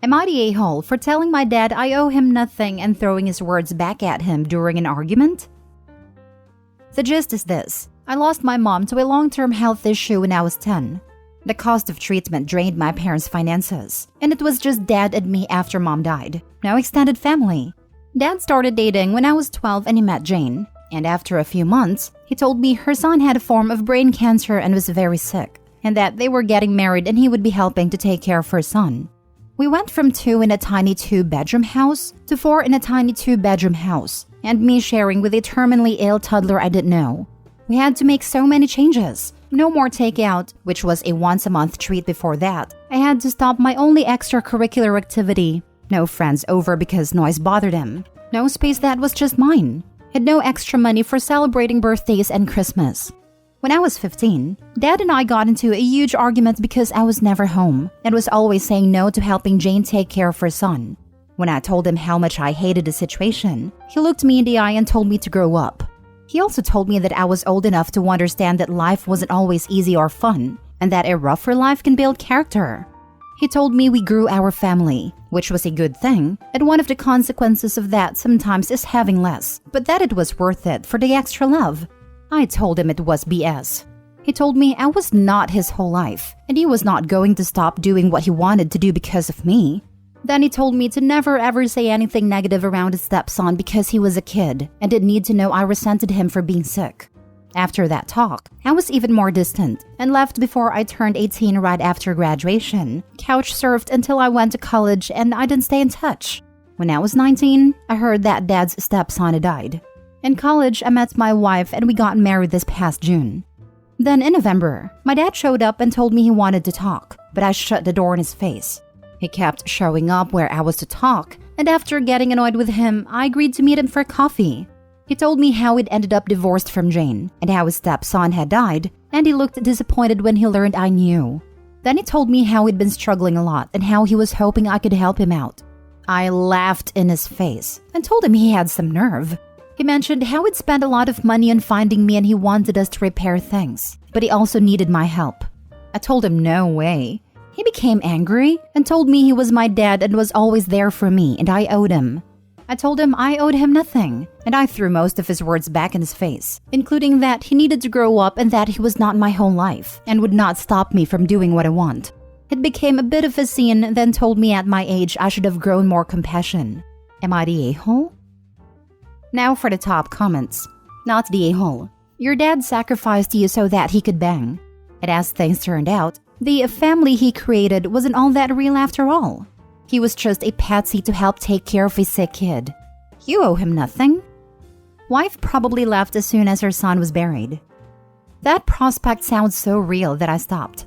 Am I the a-hole for telling my dad I owe him nothing and throwing his words back at him during an argument? The gist is this. I lost my mom to a long-term health issue when I was 10. The cost of treatment drained my parents' finances, and it was just dad and me after mom died. No extended family. Dad started dating when I was 12 and he met Jane, and after a few months, he told me her son had a form of brain cancer and was very sick, and that they were getting married and he would be helping to take care of her son. We went from 2 in a tiny 2-bedroom house to 4 in a tiny 2-bedroom house, and me sharing with a terminally ill toddler I didn't know. We had to make so many changes. No more takeout, which was a once-a-month treat before that. I had to stop my only extracurricular activity. No friends over because noise bothered him. No space that was just mine. Had no extra money for celebrating birthdays and Christmas. When I was 15, Dad and I got into a huge argument because I was never home and was always saying no to helping Jane take care of her son. When I told him how much I hated the situation, he looked me in the eye and told me to grow up. He also told me that I was old enough to understand that life wasn't always easy or fun, and that a rougher life can build character. He told me we grew our family, which was a good thing, and one of the consequences of that sometimes is having less, but that it was worth it for the extra love. I told him it was BS. He told me I was not his whole life, and he was not going to stop doing what he wanted to do because of me. Then he told me to never ever say anything negative around his stepson because he was a kid and didn't need to know I resented him for being sick. After that talk, I was even more distant and left before I turned 18 right after graduation, couch surfed until I went to college, and I didn't stay in touch. When I was 19, I heard that Dad's stepson had died. In college, I met my wife and we got married this past June. Then in November, my dad showed up and told me he wanted to talk, but I shut the door in his face. He kept showing up where I was to talk, and after getting annoyed with him, I agreed to meet him for coffee. He told me how he'd ended up divorced from Jane, and how his stepson had died, and he looked disappointed when he learned I knew. Then he told me how he'd been struggling a lot and how he was hoping I could help him out. I laughed in his face and told him he had some nerve. He mentioned how he'd spent a lot of money on finding me and he wanted us to repair things, but he also needed my help. I told him no way. He became angry and told me he was my dad and was always there for me and I owed him. I told him I owed him nothing, and I threw most of his words back in his face, including that he needed to grow up and that he was not my whole life and would not stop me from doing what I want. It became a bit of a scene, then told me at my age I should have grown more compassion. Am I the a-hole? Now for the top comments. Not the a-hole. Your dad sacrificed you so that he could bang. And as things turned out, the family he created wasn't all that real after all. He was just a patsy to help take care of a sick kid. You owe him nothing. Wife probably left as soon as her son was buried. That prospect sounds so real that I stopped.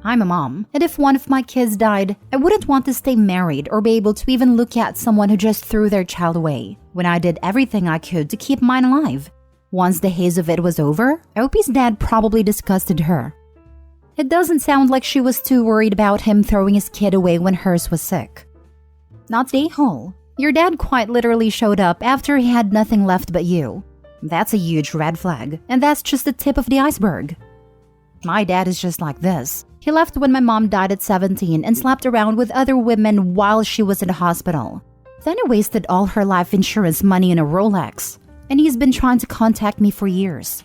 I'm a mom, and if one of my kids died, I wouldn't want to stay married or be able to even look at someone who just threw their child away, when I did everything I could to keep mine alive. Once the haze of it was over, Opie's dad probably disgusted her. It doesn't sound like she was too worried about him throwing his kid away when hers was sick. Not the a-hole. Your dad quite literally showed up after he had nothing left but you. That's a huge red flag, and that's just the tip of the iceberg. My dad is just like this. He left when my mom died at 17 and slept around with other women while she was in the hospital. Then he wasted all her life insurance money in a Rolex, and he's been trying to contact me for years.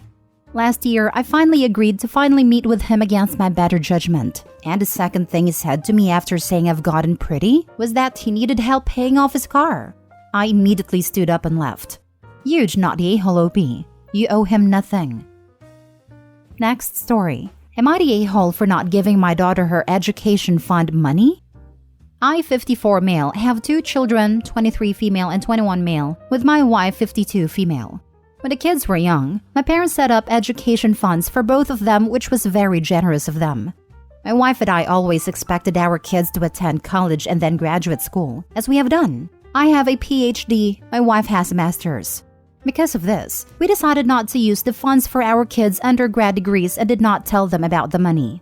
Last year, I finally agreed to meet with him against my better judgment. And the second thing he said to me after saying I've gotten pretty was that he needed help paying off his car. I immediately stood up and left. Huge not the a-hole OP. You owe him nothing. Next story. Am I the a-hole for not giving my daughter her education fund money? I, 54 male, have 2 children, 23 female and 21 male, with my wife, 52 female. When the kids were young, my parents set up education funds for both of them, which was very generous of them. My wife and I always expected our kids to attend college and then graduate school, as we have done. I have a PhD, my wife has a master's. Because of this, we decided not to use the funds for our kids' undergrad degrees and did not tell them about the money.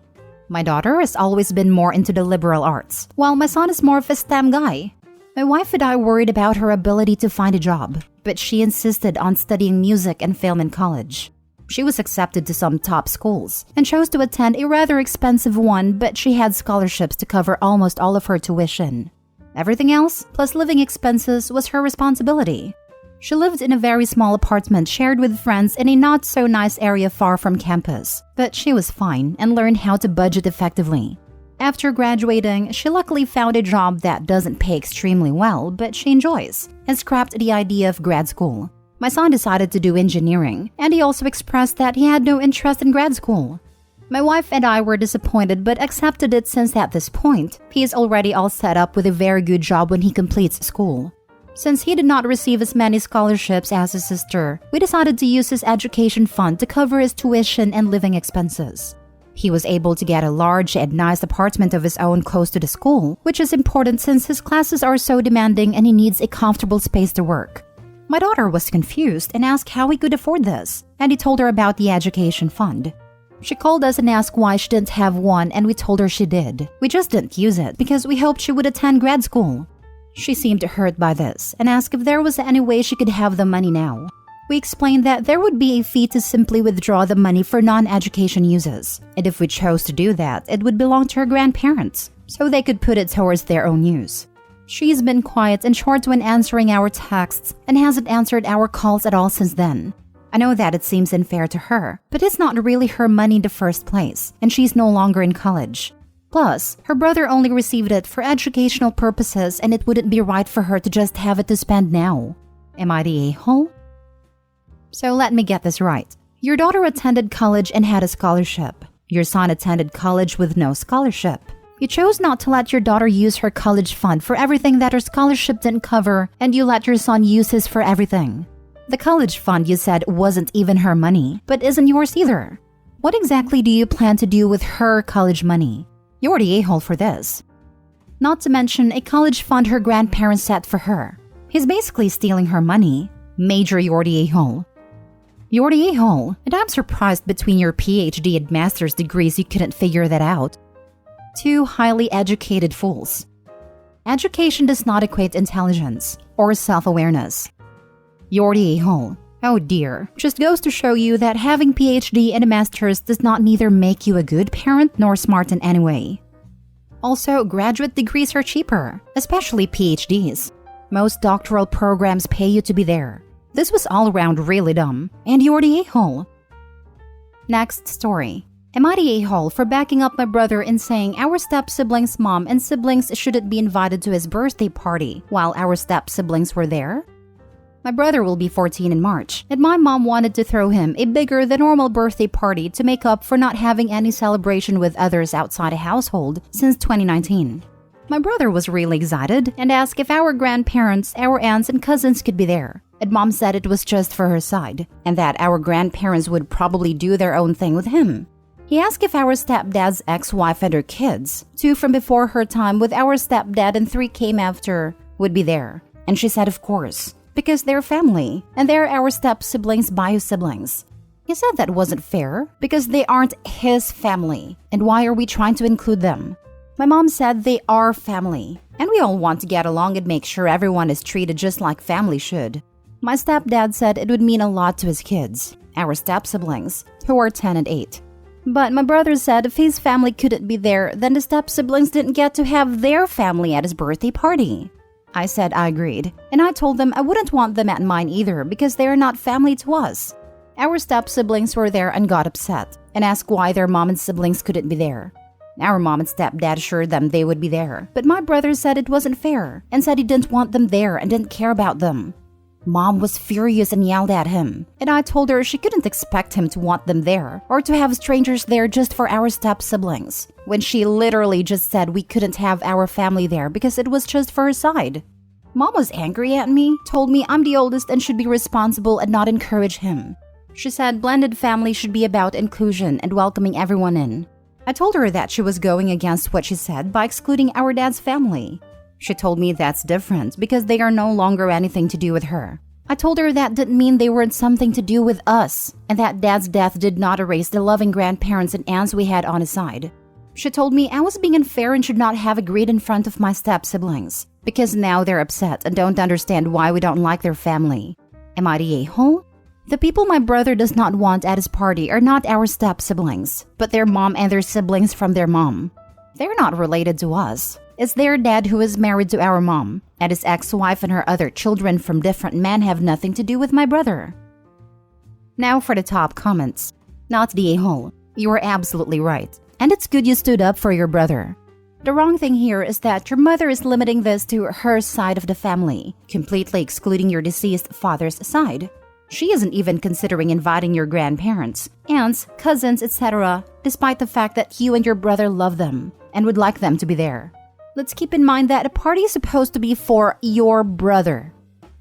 My daughter has always been more into the liberal arts, while my son is more of a STEM guy. My wife and I worried about her ability to find a job, but she insisted on studying music and film in college. She was accepted to some top schools and chose to attend a rather expensive one, but she had scholarships to cover almost all of her tuition. Everything else, plus living expenses, was her responsibility. She lived in a very small apartment shared with friends in a not-so-nice area far from campus, but she was fine and learned how to budget effectively. After graduating, she luckily found a job that doesn't pay extremely well, but she enjoys, and scrapped the idea of grad school. My son decided to do engineering, and he also expressed that he had no interest in grad school. My wife and I were disappointed but accepted it since at this point, he is already all set up with a very good job when he completes school. Since he did not receive as many scholarships as his sister, we decided to use his education fund to cover his tuition and living expenses. He was able to get a large and nice apartment of his own close to the school, which is important since his classes are so demanding and he needs a comfortable space to work. My daughter was confused and asked how he could afford this, and he told her about the education fund. She called us and asked why she didn't have one, and we told her she did. We just didn't use it because we hoped she would attend grad school. She seemed hurt by this and asked if there was any way she could have the money now. We explained that there would be a fee to simply withdraw the money for non-education uses, and if we chose to do that, it would belong to her grandparents, so they could put it towards their own use. She's been quiet and short when answering our texts and hasn't answered our calls at all since then. I know that it seems unfair to her, but it's not really her money in the first place, and she's no longer in college. Plus, her brother only received it for educational purposes and it wouldn't be right for her to just have it to spend now. Am I the a-hole? So let me get this right. Your daughter attended college and had a scholarship. Your son attended college with no scholarship. You chose not to let your daughter use her college fund for everything that her scholarship didn't cover, and you let your son use his for everything. The college fund, you said, wasn't even her money, but isn't yours either. What exactly do you plan to do with her college money? You're the a-hole for this. Not to mention a college fund her grandparents set for her. He's basically stealing her money. Major, you're the a-hole. You're the a-hole, and I'm surprised between your PhD and master's degrees you couldn't figure that out. Two highly educated fools. Education does not equate intelligence or self-awareness. You're the a-hole. Oh dear, just goes to show you that having PhD and a master's does not neither make you a good parent nor smart in any way. Also, graduate degrees are cheaper, especially PhDs. Most doctoral programs pay you to be there. This was all around really dumb, and you're the a-hole. Next story. Am I the a-hole for backing up my brother in saying our step-siblings' mom and siblings shouldn't be invited to his birthday party while our step-siblings were there? My brother will be 14 in March, and my mom wanted to throw him a bigger than normal birthday party to make up for not having any celebration with others outside the household since 2019. My brother was really excited and asked if our grandparents, our aunts, and cousins could be there. And mom said it was just for her side, and that our grandparents would probably do their own thing with him. He asked if our stepdad's ex-wife and her kids, 2 from before her time with our stepdad and 3 came after, would be there. And she said of course, because they're family, and they're our step-siblings' bio-siblings. He said that wasn't fair, because they aren't his family, and why are we trying to include them? My mom said they are family, and we all want to get along and make sure everyone is treated just like family should. My stepdad said it would mean a lot to his kids, our step-siblings, who are 10 and 8. But my brother said if his family couldn't be there, then the step-siblings didn't get to have their family at his birthday party. I said I agreed, and I told them I wouldn't want them at mine either because they are not family to us. Our step-siblings were there and got upset, and asked why their mom and siblings couldn't be there. Our mom and stepdad assured them they would be there, but my brother said it wasn't fair, and said he didn't want them there and didn't care about them. Mom was furious and yelled at him, and I told her she couldn't expect him to want them there or to have strangers there just for our step-siblings, when she literally just said we couldn't have our family there because it was just for her side. Mom was angry at me, told me I'm the oldest and should be responsible and not encourage him. She said blended family should be about inclusion and welcoming everyone in. I told her that she was going against what she said by excluding our dad's family. She told me that's different because they are no longer anything to do with her. I told her that didn't mean they weren't something to do with us, and that dad's death did not erase the loving grandparents and aunts we had on his side. She told me I was being unfair and should not have agreed in front of my step-siblings, because now they're upset and don't understand why we don't like their family. Am I the a-hole? The people my brother does not want at his party are not our step-siblings, but their mom and their siblings from their mom. They're not related to us. It's their dad who is married to our mom, and his ex-wife and her other children from different men have nothing to do with my brother. Now for the top comments. Not the a-hole. You were absolutely right. And it's good you stood up for your brother. The wrong thing here is that your mother is limiting this to her side of the family, completely excluding your deceased father's side. She isn't even considering inviting your grandparents, aunts, cousins, etc., despite the fact that you and your brother love them and would like them to be there. Let's keep in mind that a party is supposed to be for your brother.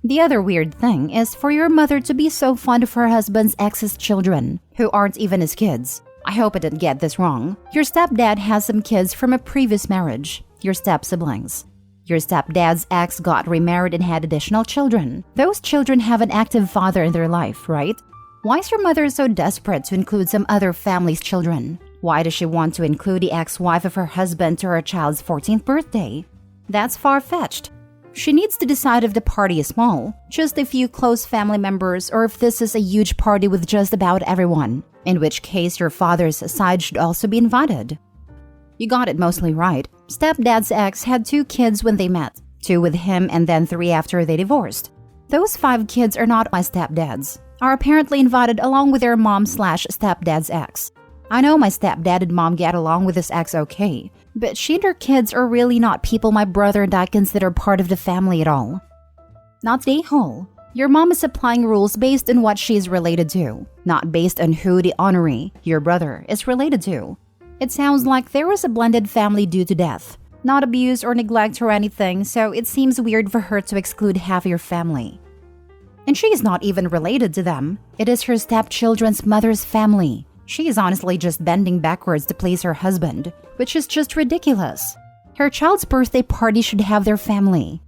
The other weird thing is for your mother to be so fond of her husband's ex's children, who aren't even his kids. I hope I didn't get this wrong. Your stepdad has some kids from a previous marriage, your step-siblings. Your stepdad's ex got remarried and had additional children. Those children have an active father in their life, right? Why is your mother so desperate to include some other family's children? Why does she want to include the ex-wife of her husband to her child's 14th birthday? That's far-fetched. She needs to decide if the party is small, just a few close family members, or if this is a huge party with just about everyone, in which case your father's side should also be invited. You got it mostly right. Stepdad's ex had 2 kids when they met, 2 with him and then 3 after they divorced. Those 5 kids are not my stepdads, are apparently invited along with their mom/stepdad's ex. I know my stepdad and mom get along with his ex okay, but she and her kids are really not people my brother and I consider part of the family at all. Not the whole. Your mom is applying rules based on what she is related to, not based on who the honoree, your brother, is related to. It sounds like there was a blended family due to death, not abuse or neglect or anything, so it seems weird for her to exclude half your family. And she is not even related to them. It is her stepchildren's mother's family. She is honestly just bending backwards to please her husband, which is just ridiculous. Her child's birthday party should have their family.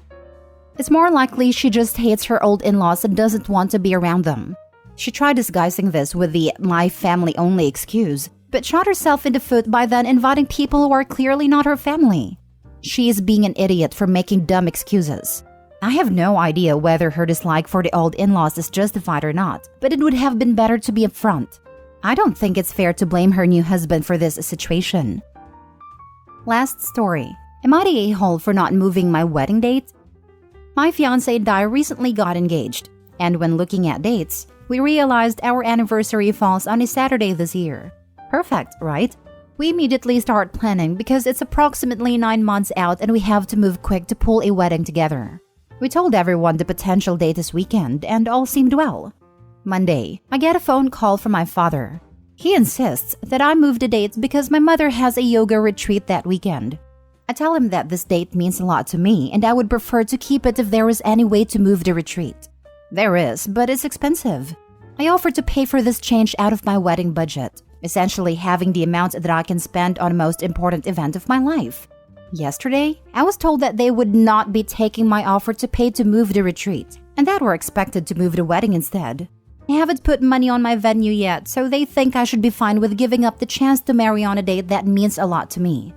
It's more likely she just hates her old in-laws and doesn't want to be around them. She tried disguising this with the "my family only" excuse, but shot herself in the foot by then inviting people who are clearly not her family. She is being an idiot for making dumb excuses. I have no idea whether her dislike for the old in-laws is justified or not, but it would have been better to be upfront. I don't think it's fair to blame her new husband for this situation. Last story. Am I the a-hole for not moving my wedding date? My fiancé and I recently got engaged, and when looking at dates, we realized our anniversary falls on a Saturday this year. Perfect, right? We immediately start planning because it's approximately 9 months out and we have to move quick to pull a wedding together. We told everyone the potential date this weekend and all seemed well. Monday, I get a phone call from my father. He insists that I move the date because my mother has a yoga retreat that weekend. I tell him that this date means a lot to me and I would prefer to keep it if there was any way to move the retreat. There is, but it's expensive. I offer to pay for this change out of my wedding budget, essentially having the amount that I can spend on the most important event of my life. Yesterday, I was told that they would not be taking my offer to pay to move the retreat, and that we're expected to move the wedding instead. I haven't put money on my venue yet, so they think I should be fine with giving up the chance to marry on a date that means a lot to me.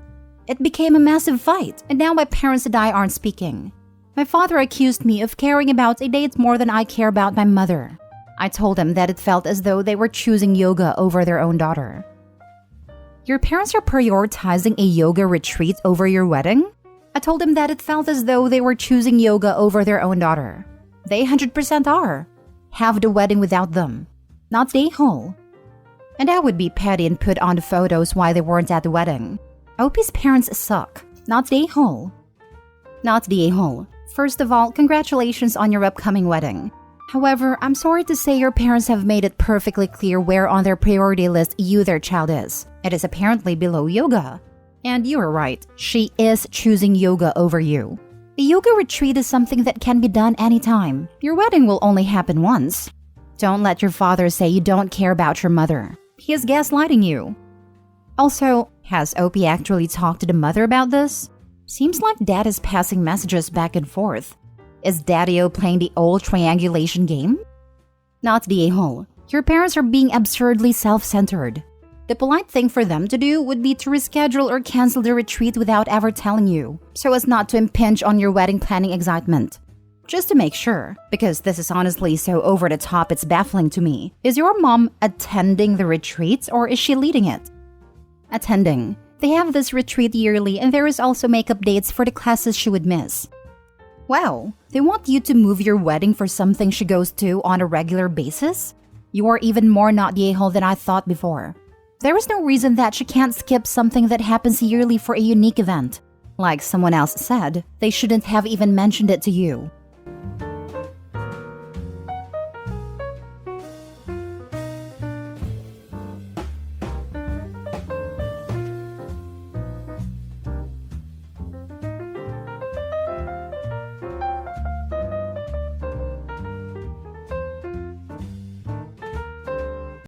It became a massive fight, and now my parents and I aren't speaking. My father accused me of caring about a date more than I care about my mother. I told him that it felt as though they were choosing yoga over their own daughter. Your parents are prioritizing a yoga retreat over your wedding? I told him that it felt as though they were choosing yoga over their own daughter. They 100% are. Have the wedding without them. Not the whole. And I would be petty and put on the photos why they weren't at the wedding. Opie's parents suck. Not the whole. Not the whole. First of all, congratulations on your upcoming wedding. However, I'm sorry to say your parents have made it perfectly clear where on their priority list you, their child, is. It is apparently below yoga. And you are right, she is choosing yoga over you. A yoga retreat is something that can be done anytime. Your wedding will only happen once. Don't let your father say you don't care about your mother. He is gaslighting you. Also, has Opie actually talked to the mother about this? Seems like Dad is passing messages back and forth. Is Daddy-O playing the old triangulation game? Not the a-hole. Your parents are being absurdly self-centered. The polite thing for them to do would be to reschedule or cancel the retreat without ever telling you, so as not to impinge on your wedding planning excitement. Just to make sure, because this is honestly so over the top it's baffling to me, is your mom attending the retreat or is she leading it? Attending. They have this retreat yearly and there is also makeup dates for the classes she would miss. Wow, they want you to move your wedding for something she goes to on a regular basis? You are even more not the a-hole than I thought before. There is no reason that she can't skip something that happens yearly for a unique event. Like someone else said, they shouldn't have even mentioned it to you.